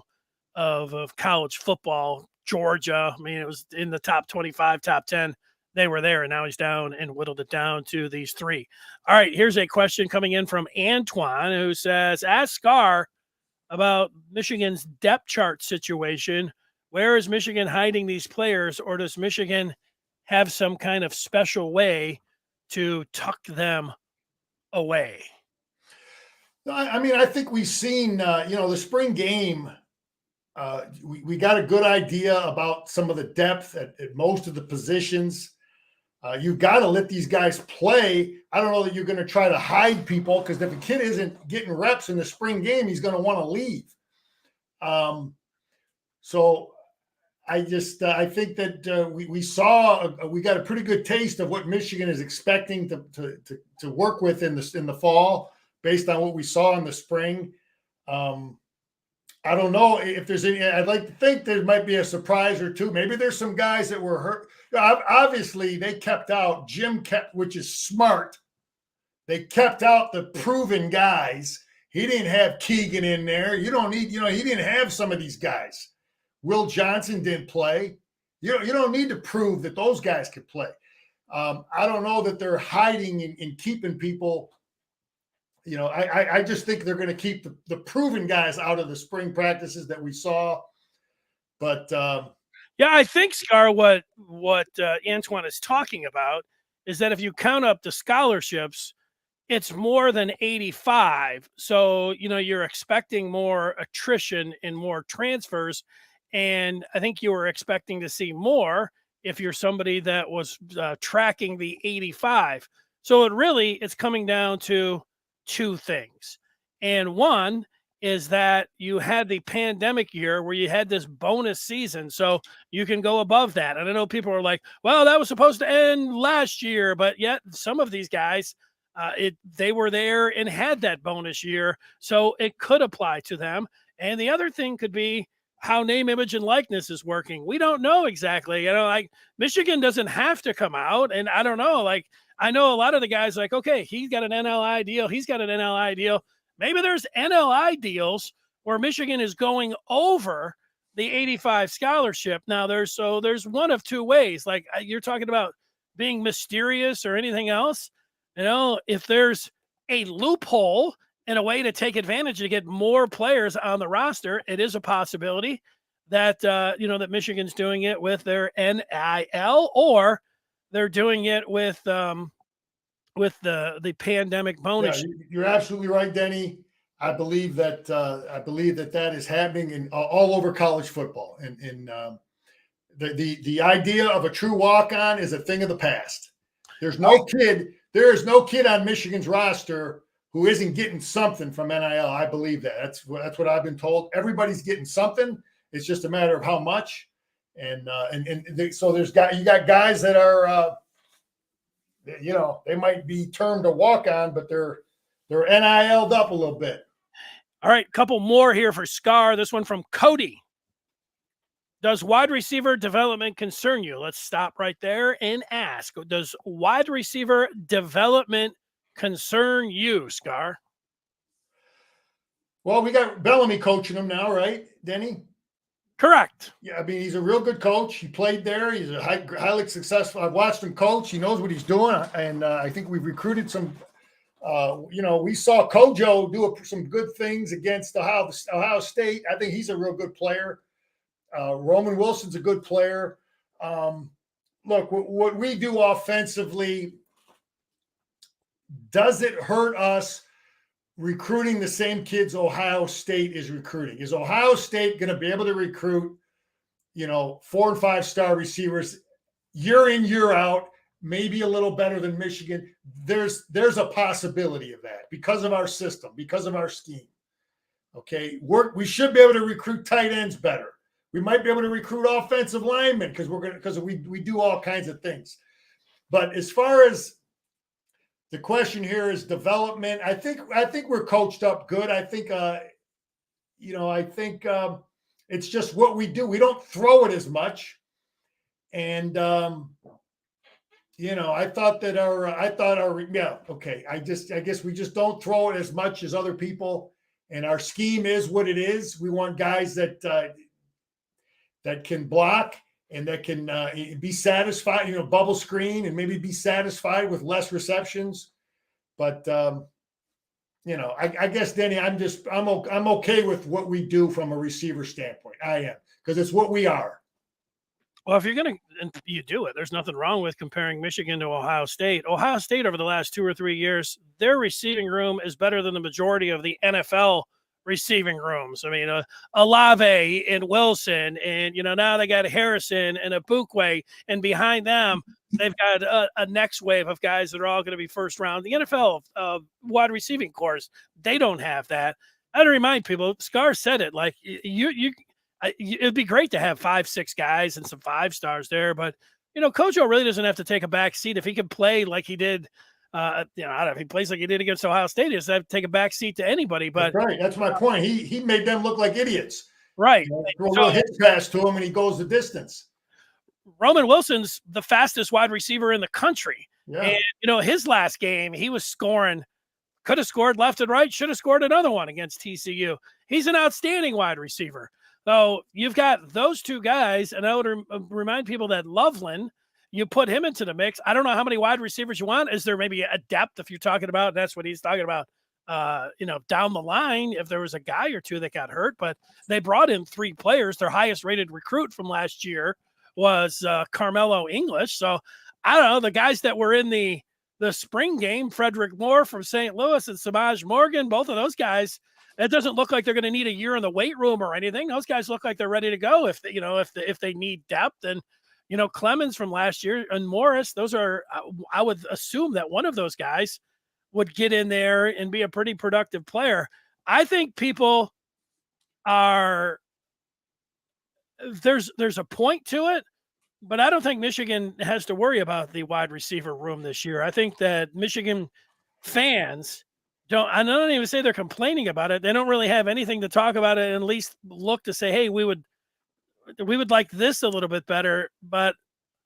of college football. Georgia, I mean, it was in the top 25, top 10. They were there, and now he's down and whittled it down to these 3. All right, here's a question coming in from Antoine, who says, ask Scar about Michigan's depth chart situation. Where is Michigan hiding these players, or does Michigan have some kind of special way to tuck them away? I mean, I think we've seen, the spring game. We got a good idea about some of the depth at most of the positions. You've got to let these guys play. I don't know that you're going to try to hide people, because if a kid isn't getting reps in the spring game, he's going to want to leave. So I think that we got a pretty good taste of what Michigan is expecting to work with in the fall, based on what we saw in the spring. I don't know if there's any. I'd like to think there might be a surprise or two. Maybe there's some guys that were hurt. Obviously, they kept out which is smart. They kept out the proven guys, He didn't have Keegan in there. You don't need, he didn't have some of these guys. Will Johnson didn't play. You don't need to prove that those guys could play. I don't know that they're hiding in keeping people. I just think they're going to keep the proven guys out of the spring practices that we saw. But yeah, I think, Scar, what Antoine is talking about is that if you count up the scholarships, it's more than 85. So, you're expecting more attrition and more transfers. And I think you were expecting to see more if you're somebody that was tracking the 85. So it's coming down to two things. And one is that you had the pandemic year where you had this bonus season. So you can go above that. And I know people are like, well, that was supposed to end last year, but yet some of these guys, they were there and had that bonus year. So it could apply to them. And the other thing could be how name, image, and likeness is working. We don't know exactly, like Michigan doesn't have to come out. And I don't know, I know a lot of the guys like, okay, he's got an NLI deal. He's got an NLI deal. Maybe there's NLI deals where Michigan is going over the 85 scholarship. Now there's one of two ways. Like you're talking about being mysterious or anything else. If there's a loophole and a way to take advantage to get more players on the roster, it is a possibility that, that Michigan's doing it with their NIL, or they're doing it with the pandemic bonus. Yeah, you're absolutely right, Denny. I believe that that is happening in all over college football, and the idea of a true walk-on is a thing of the past. There is no kid on Michigan's roster who isn't getting something from NIL. I believe that. That's what I've been told. Everybody's getting something. It's just a matter of how much. So you got guys that are they might be termed a walk-on, but they're NIL'd up a little bit. All right, couple more here for Scar. This one from Cody. Does wide receiver development concern you? Let's stop right there and ask. Does wide receiver development concern you, Scar? Well, we got Bellamy coaching him now, right, Denny? Correct. Yeah, I mean, he's a real good coach. He played there. He's a highly successful. I've watched him coach. He knows what he's doing, and I think we've recruited some. We saw Kojo do some good things against Ohio State. I think he's a real good player. Roman Wilson's a good player. Look, what we do offensively, does it hurt us recruiting the same kids Ohio State is recruiting? Is Ohio State going to be able to recruit, 4 and 5 star receivers year in, year out, maybe a little better than Michigan? There's a possibility of that because of our system, because of our scheme. Okay. We should be able to recruit tight ends better. We might be able to recruit offensive linemen because we do all kinds of things. But as far as the question here is development, I think we're coached up good. I think it's just what we do. We don't throw it as much. And I guess we just don't throw it as much as other people. And our scheme is what it is. We want guys that can block and that can be satisfied, bubble screen and maybe be satisfied with less receptions. But, I guess, Denny, I'm okay with what we do from a receiver standpoint. I am, because it's what we are. Well, if you're going to, you do it. There's nothing wrong with comparing Michigan to Ohio State. Ohio State over the last 2 or 3 years, their receiving room is better than the majority of the NFL receiving rooms. I mean, Olave and Wilson, and now they got Harrison and Ibukwe, and behind them they've got a next wave of guys that are all going to be first round. The NFL wide receiving course, they don't have that. I had to remind people. Scar said it. Like it'd be great to have 5-6 guys and some 5 stars there, but Kojo really doesn't have to take a back seat if he can play like he did. I don't know if he plays like he did against Ohio State. He doesn't have to take a back seat to anybody. But that's right. That's my point. He made them look like idiots. Right. Throw a little hit pass to him, and he goes the distance. Roman Wilson's the fastest wide receiver in the country. Yeah. And, his last game, he was scoring could have scored left and right, should have scored another one against TCU. He's an outstanding wide receiver. So you've got those two guys, and I would remind people that Loveland, you put him into the mix. I don't know how many wide receivers you want. Is there maybe a depth if you're talking about, that's what he's talking about, down the line, if there was a guy or two that got hurt, but they brought in 3 players. Their highest rated recruit from last year was Carmelo English. So I don't know, the guys that were in the spring game, Frederick Moore from St. Louis and Samaj Morgan, both of those guys, it doesn't look like they're going to need a year in the weight room or anything. Those guys look like they're ready to go if they need depth. And Clemens from last year and Morris, those are, I would assume that one of those guys would get in there and be a pretty productive player. I think people are, there's a point to it, but I don't think Michigan has to worry about the wide receiver room this year. I think that Michigan fans I don't even say they're complaining about it. They don't really have anything to talk about it and at least look to say, hey, we would like this a little bit better. But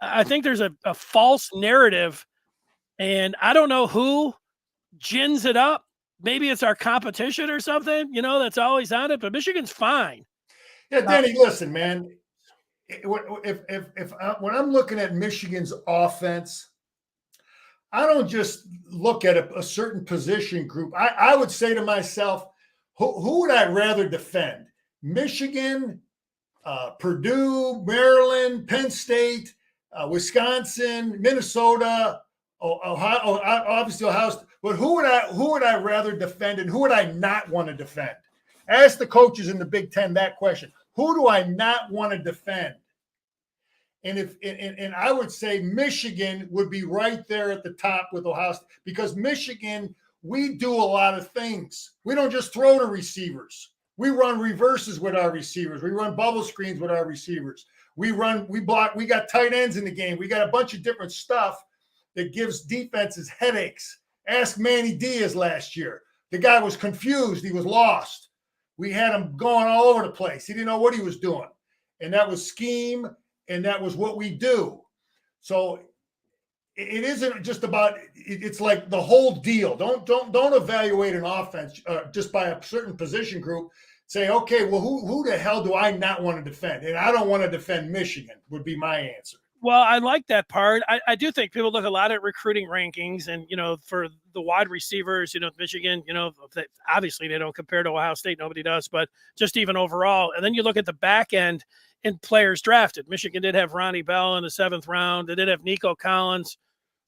I think there's a false narrative, and I don't know who gins it up. Maybe it's our competition or something, that's always on it, but Michigan's fine. Yeah, Danny, listen, man, if when I'm looking at Michigan's offense, I don't just look at a certain position group. I would say to myself, who would I rather defend? Michigan, Purdue, Maryland, Penn State, Wisconsin, Minnesota, Ohio, obviously Ohio State. But who would I rather defend, and who would I not want to defend? Ask the coaches in the Big Ten that question. Who do I not want to defend? And I would say Michigan would be right there at the top with Ohio State, because Michigan, we do a lot of things. We don't just throw to receivers. We run reverses with our receivers. We run bubble screens with our receivers. We block. We got tight ends in the game. We got a bunch of different stuff that gives defenses headaches. Ask Manny Diaz last year. The guy was confused. He was lost. We had him going all over the place. He didn't know what he was doing. And that was scheme, and that was what we do. So it isn't just about, it's like the whole deal. Don't evaluate an offense just by a certain position group. Say, okay, well, who the hell do I not want to defend? And I don't want to defend Michigan, would be my answer. Well, I like that part. I do think people look a lot at recruiting rankings, and, for the wide receivers, Michigan, obviously they don't compare to Ohio State. Nobody does, but just even overall. And then you look at the back end in players drafted. Michigan did have Ronnie Bell in the 7th round. They did have Nico Collins,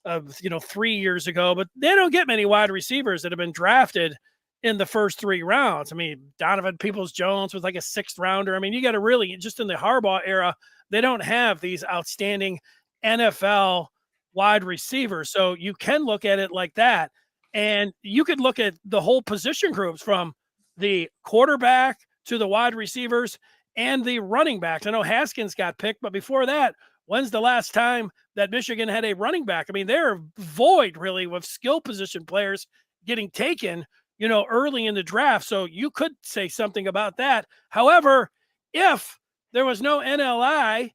3 years ago, but they don't get many wide receivers that have been drafted in the first 3 rounds. I mean, Donovan Peoples-Jones was like a 6th rounder. I mean, you got to really, just in the Harbaugh era, they don't have these outstanding NFL wide receivers. So you can look at it like that. And you could look at the whole position groups from the quarterback to the wide receivers and the running backs. I know Haskins got picked, but before that, when's the last time that Michigan had a running back? I mean, they're void really with skill position players getting taken, early in the draft. So you could say something about that. However, if there was no NLI,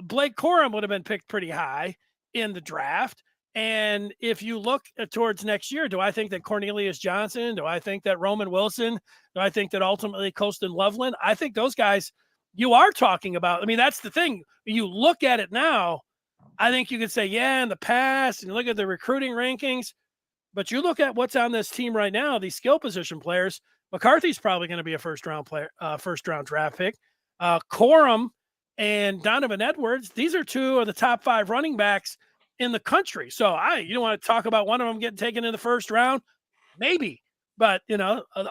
Blake Corum would have been picked pretty high in the draft. And if you look towards next year, do I think that Cornelius Johnson, do I think that Roman Wilson, do I think that ultimately Colston Loveland? I think those guys you are talking about. I mean, that's the thing. You look at it now, I think you could say, yeah, in the past, and you look at the recruiting rankings, but you look at what's on this team right now, these skill position players, McCarthy's probably going to be a first round draft pick. Corum and Donovan Edwards, these are 2 of the top 5 running backs in the country. So you don't want to talk about one of them getting taken in the 1st round, maybe, but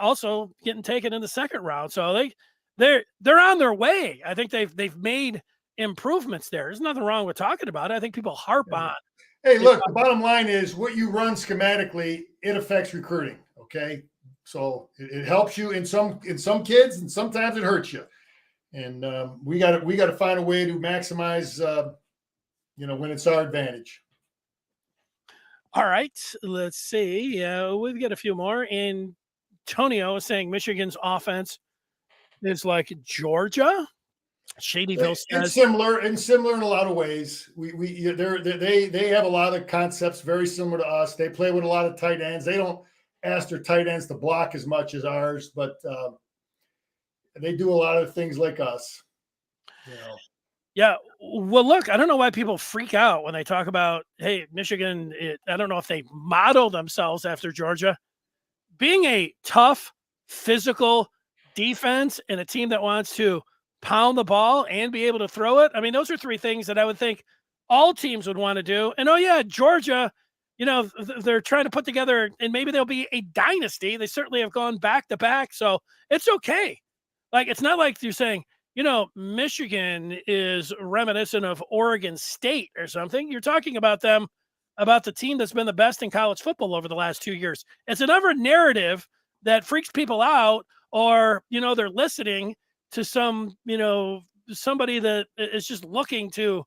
also getting taken in the 2nd round. So they're on their way. I think they've made improvements there. There's nothing wrong with talking about it. I think people harp on. Hey, look, the bottom line is what you run schematically, it affects recruiting. Okay. So it helps you in some kids, and sometimes it hurts you. And we got to find a way to maximize, when it's our advantage. All right, let's see. We've got a few more. And Antonio is saying Michigan's offense is like Georgia. Shadyville says it's similar in a lot of ways. They have a lot of concepts very similar to us. They play with a lot of tight ends. They don't ask their tight ends to block as much as ours, but they do a lot of things like us, you know. Yeah. Well, look, I don't know why people freak out when they talk about, hey, Michigan. I don't know if they model themselves after Georgia. Being a tough, physical defense and a team that wants to pound the ball and be able to throw it. I mean, those are three things that I would think all teams would want to do. And oh, yeah, Georgia, they're trying to put together, and maybe they'll be a dynasty. They certainly have gone back to back. So it's okay. Like, it's not like you're saying, Michigan is reminiscent of Oregon State or something. You're talking about them, about the team that's been the best in college football over the last 2 years. It's another narrative that freaks people out, or, they're listening to somebody that is just looking to,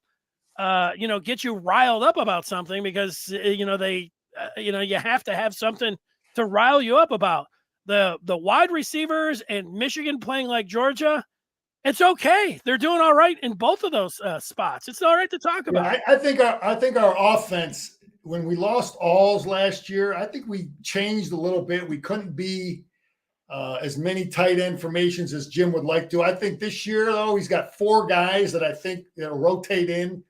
get you riled up about something because, you have to have something to rile you up about. The wide receivers and Michigan playing like Georgia, it's okay. They're doing all right in both of those spots. It's all right to talk about. Yeah, I think our offense, when we lost Alls last year, I think we changed a little bit. We couldn't be as many tight end formations as Jim would like to. I think this year, though, he's got 4 guys that I think rotate in,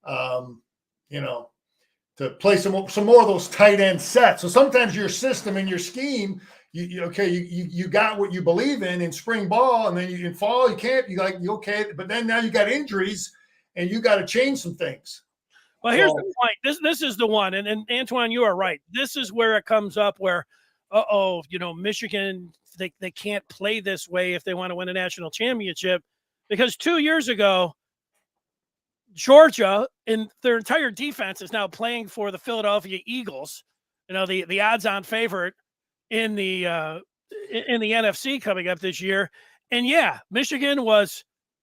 to play some more of those tight end sets. So sometimes your system and your scheme, you got what you believe in spring ball, and then in fall you can't. But then now you got injuries, and you got to change some things. Well, here's the point. This is the one, and Antoine, you are right. This is where it comes up where, Michigan, they can't play this way if they want to win a national championship, because 2 years ago, Georgia, in their entire defense, is now playing for the Philadelphia Eagles, the odds-on favorite in the NFC coming up this year. And yeah, Michigan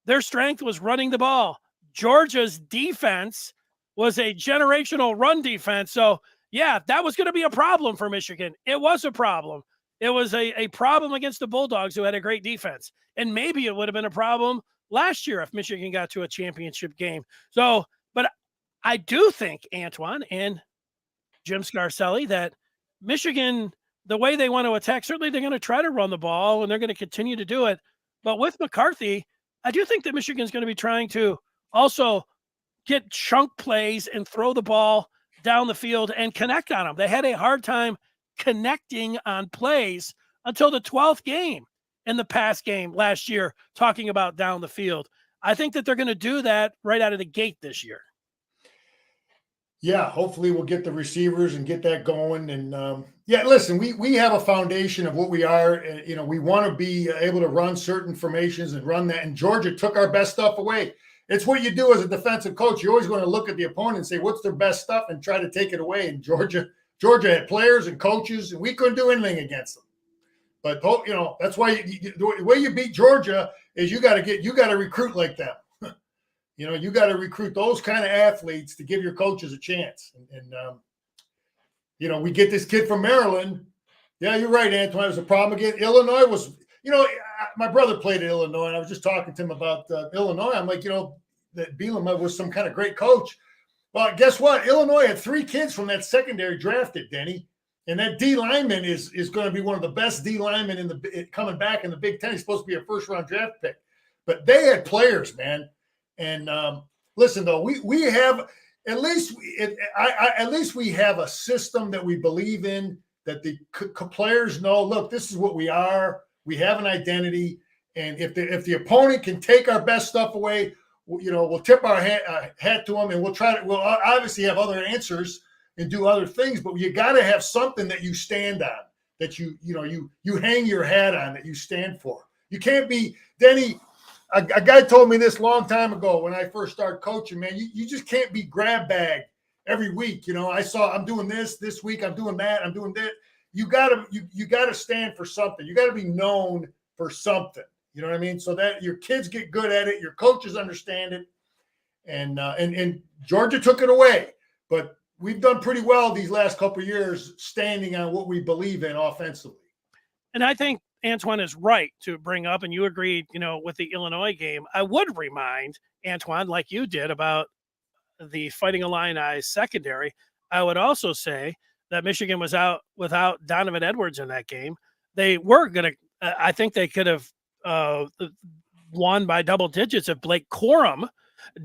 their strength was running the ball. Georgia's defense was a generational run defense. So yeah, that was going to be a problem for Michigan. It was a problem. It was a problem against the Bulldogs, who had a great defense. And maybe it would have been a problem last year if Michigan got to a championship game. So, but I do think, Antoine and Jim Scarcelli, that Michigan, the way they want to attack, certainly they're going to try to run the ball, and they're going to continue to do it. But with McCarthy, I do think that Michigan's going to be trying to also get chunk plays and throw the ball down the field and connect on them. They had a hard time connecting on plays until the 12th game in the pass game last year, talking about down the field. I think that they're going to do that right out of the gate this year. Yeah, hopefully we'll get the receivers and get that going. And listen, we have a foundation of what we are. We want to be able to run certain formations and run that. And Georgia took our best stuff away. It's what you do as a defensive coach. You're always going to look at the opponent and say, what's their best stuff, and try to take it away. And Georgia had players and coaches, and we couldn't do anything against them. But that's why the way you beat Georgia is you got to recruit like them. You got to recruit those kind of athletes to give your coaches a chance. And we get this kid from Maryland. Yeah, you're right, Antoine. It was a problem again. Illinois was, my brother played at Illinois, and I was just talking to him about Illinois. I'm like, that Bielema was some kind of great coach. Well, guess what? Illinois had 3 kids from that secondary drafted, Denny. And that D lineman is going to be one of the best D linemen coming back in the Big Ten. He's supposed to be a first-round draft pick. But they had players, man. And listen, though, we have at least we have a system that we believe in, that the players know, look, this is what we are. We have an identity. And if the opponent can take our best stuff away, we'll tip our hat to them, and we'll obviously have other answers and do other things, but you got to have something that you stand on, that you hang your hat on, that you stand for. You can't be, Denny, a guy told me this long time ago when I first started coaching, man, you just can't be grab bag every week. I'm doing this week, I'm doing that, I'm doing that. You gotta stand for something. You gotta be known for something. You know what I mean? So that your kids get good at it, your coaches understand it. And Georgia took it away, but we've done pretty well these last couple of years standing on what we believe in offensively. And I think Antoine is right to bring up, and you agreed, with the Illinois game. I would remind Antoine, like you did, about the Fighting Illini secondary. I would also say that Michigan was out without Donovan Edwards in that game. They were going to, I think they could have won by double digits if Blake Corum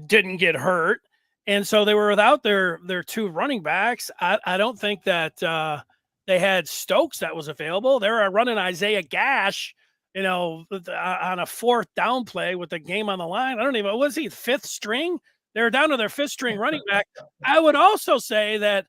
didn't get hurt. And so they were without their two running backs. I don't think that they had Stokes that was available. They were running Isaiah Gash, on a fourth down play with the game on the line. I don't even, was he fifth string? They were down to their fifth string running back. I would also say that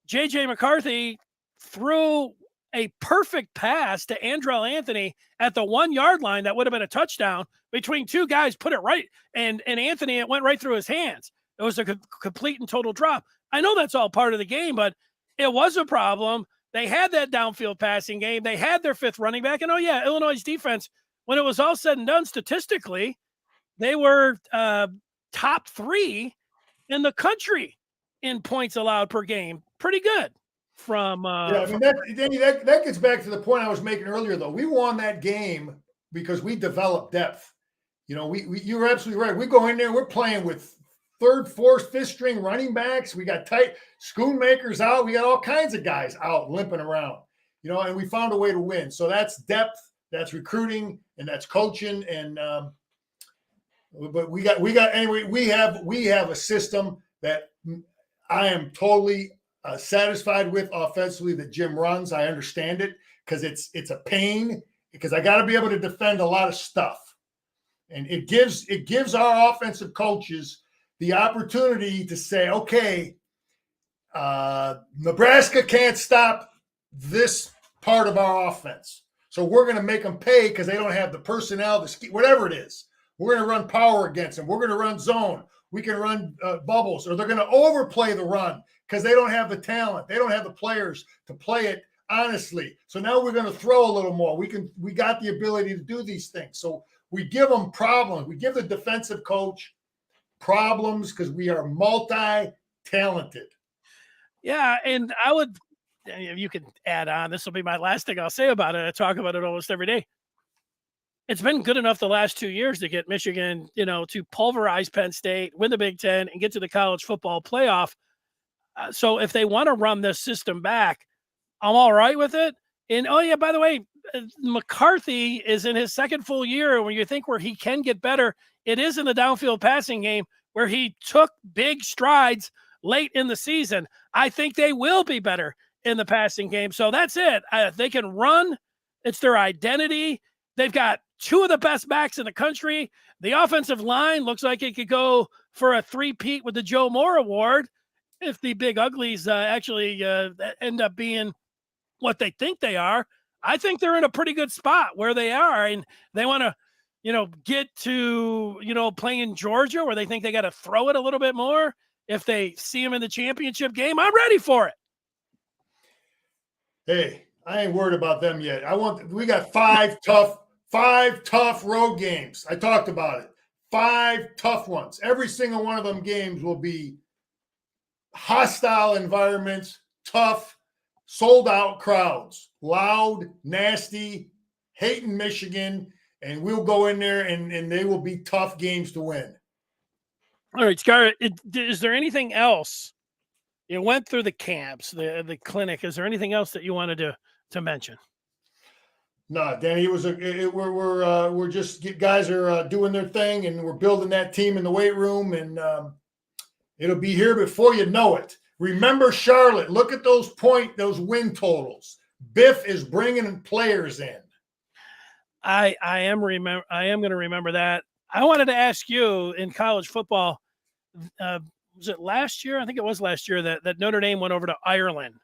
J.J. McCarthy threw a perfect pass to Andrell Anthony at the 1 yard line. That would have been a touchdown between two guys, put it right. And Anthony, it went right through his hands. It was a complete and total drop. I know that's all part of the game, but it was a problem. They had that downfield passing game. They had their fifth running back. And Illinois' defense, when it was all said and done, statistically, they were top 3 in the country in points allowed per game. Pretty good. That gets back to the point I was making earlier, though. We won that game because we developed depth. You were absolutely right. We go in there, we're playing with third, fourth, fifth string running backs. We got tight Schoonmakers out. We got all kinds of guys out limping around, and we found a way to win. So that's depth, that's recruiting, and that's coaching. And but we have a system that I am totally satisfied with offensively that Jim runs. I understand it because it's a pain because I got to be able to defend a lot of stuff. And it gives our offensive coaches the opportunity to say, okay, Nebraska can't stop this part of our offense. So we're going to make them pay because they don't have the personnel, whatever it is. We're going to run power against them. We're going to run zone. We can run bubbles, or they're going to overplay the run because they don't have the talent. They don't have the players to play it honestly. So now we're going to throw a little more. We got the ability to do these things. So we give them problems. We give the defensive coach problems because we are multi-talented. Yeah, and you can add on, this will be my last thing I'll say about it. I talk about it almost every day. It's been good enough the last 2 years to get Michigan, to pulverize Penn State, win the Big Ten, and get to the college football playoff. So if they want to run this system back, I'm all right with it. And, by the way, McCarthy is in his second full year. When you think where he can get better, it is in the downfield passing game where he took big strides late in the season. I think they will be better in the passing game. So that's it. They can run. It's their identity. They've got two of the best backs in the country. The offensive line looks like it could go for a three-peat with the Joe Moore Award if the Big Uglies actually end up being what they think they are. I think they're in a pretty good spot where they are, and they want to, get to, playing Georgia where they think they got to throw it a little bit more. If they see them in the championship game, I'm ready for it. Hey, I ain't worried about them yet. We got five tough road games. I talked about it. 5 tough ones. Every single one of them games will be hostile environments, tough, sold out crowds, loud, nasty, hating Michigan, and we'll go in there and they will be tough games to win. All right, Scar, is there anything else? You went through the camps, the clinic. Is there anything else that you wanted to mention? No, Danny, we're just guys are doing their thing, and we're building that team in the weight room, and it'll be here before you know it. Remember Charlotte. Look at those win totals. Biff is bringing players in. I am going to remember that. I wanted to ask you, in college football, was it last year? I think it was last year that Notre Dame went over to Ireland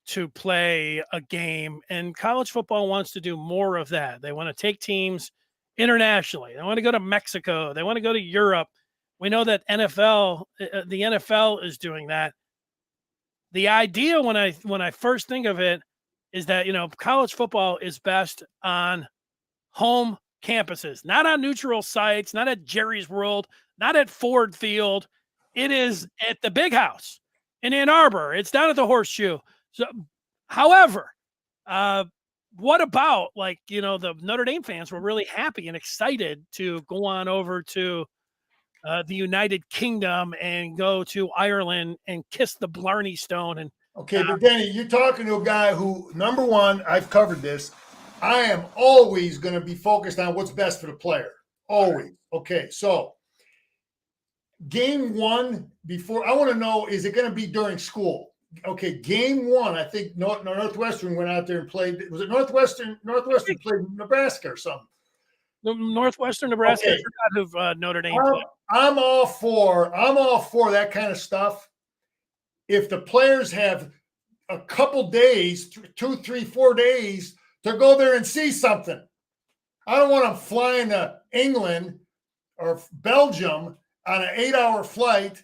to play a game, and college football wants to do more of that. They want to take teams internationally. They want to go to Mexico. They want to go to Europe. We know that the NFL is doing that. The idea when I first think of it is that, college football is best on home campuses, not on neutral sites, not at Jerry's World, not at Ford Field. It is at the Big House in Ann Arbor. It's down at the Horseshoe. So, however, what about the Notre Dame fans were really happy and excited to go on over to the United Kingdom and go to Ireland and kiss the Blarney Stone and Okay, but Denny, you're talking to a guy who, number one, I've covered this. I am always going to be focused on what's best for the player. Always. Okay, so game one, before I want to know, is it going to be during school? Okay, game one, I think Northwestern went out there and played. Was it Northwestern? Northwestern played Nebraska or something. Northwestern Nebraska. Okay. I forgot who Notre Dame played. I'm all for that kind of stuff. If the players have a couple days, 2, 3, 4 days to go there and see something. I don't want them flying to England or Belgium on an 8-hour flight,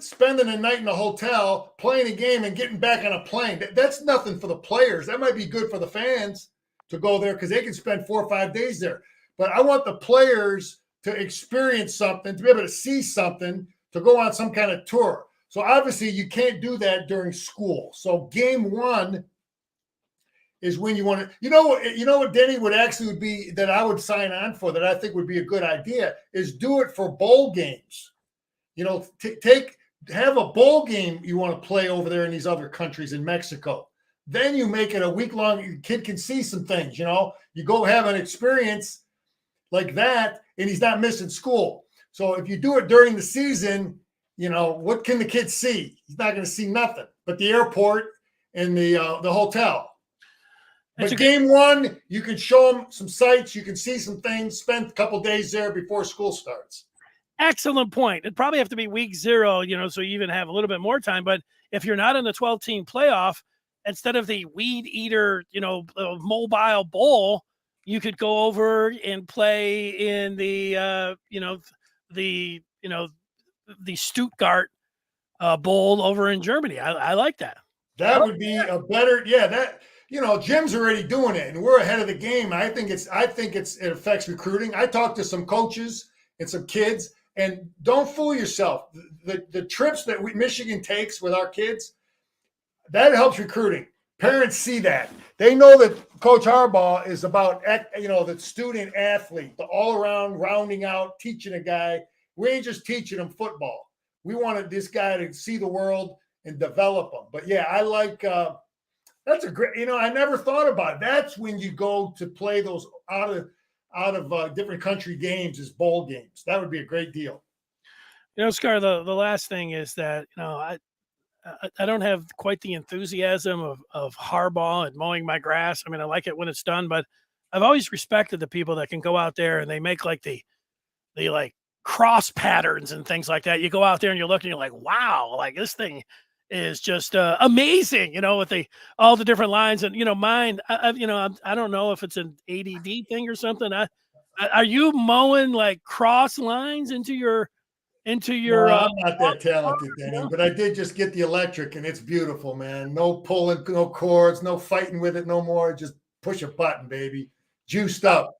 spending a night in a hotel, playing a game, and getting back on a plane. That's nothing for the players. That might be good for the fans to go there because they can spend 4 or 5 days there. But I want the players to experience something, to be able to see something, to go on some kind of tour. So obviously you can't do that during school. So game one is when you want to, you know what Denny would be that I would sign on for, that I think would be a good idea, is do it for bowl games. Have a bowl game you want to play over there in these other countries in Mexico. Then you make it a week long. Your kid can see some things, you go have an experience like that, and he's not missing school. So if you do it during the season, what can the kid see? He's not going to see nothing but the airport and the hotel. But game one, you can show them some sights. You can see some things, spend a couple days there before school starts. Excellent point. It'd probably have to be week 0, so you even have a little bit more time. But if you're not in the 12-team playoff, instead of the weed eater, mobile bowl, you could go over and play in the Stuttgart bowl over in Germany. I like that. That would be a better, Jim's already doing it, and we're ahead of the game. I think it affects recruiting. I talked to some coaches and some kids, and don't fool yourself. The trips that Michigan takes with our kids, that helps recruiting. Parents see that. They know that Coach Harbaugh is about, the student athlete, the all around rounding out, teaching a guy. We ain't just teaching him football. We wanted this guy to see the world and develop him. But yeah, I like. That's a great. I never thought about it. That's when you go to play those out of different country games as bowl games. That would be a great deal. Scar. The last thing is that I don't have quite the enthusiasm of Harbaugh and mowing my grass. I mean, I like it when it's done, but I've always respected the people that can go out there and they make like the cross patterns and things like that. You go out there and you're looking, you're like, wow, like this thing is just amazing, with all the different lines. And mine, I don't know if it's an ADD thing or something. Are you mowing like cross lines into your? No, I'm not that talented, Denny, but I did just get the electric, and it's beautiful, man. No pulling, no cords, no fighting with it no more. Just push a button, baby. Juiced up.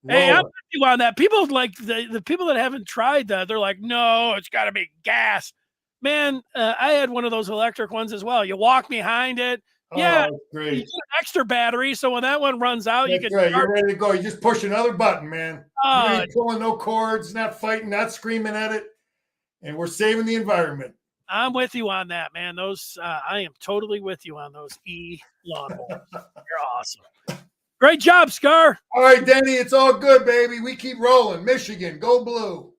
Hey, I'm with you on that. People like the people that haven't tried that, they're like, no, it's got to be gas. Man, I had one of those electric ones as well. You walk behind it. Yeah, great. You get an extra battery, so when that one runs out, you can. Right. You're ready to go. You just push another button, man. You ain't pulling no cords, not fighting, not screaming at it, and we're saving the environment. I'm with you on that, man. Those I am totally with you on those lawnmowers. You're awesome. Great job, Scar. All right, Denny, it's all good, baby. We keep rolling. Michigan, go blue.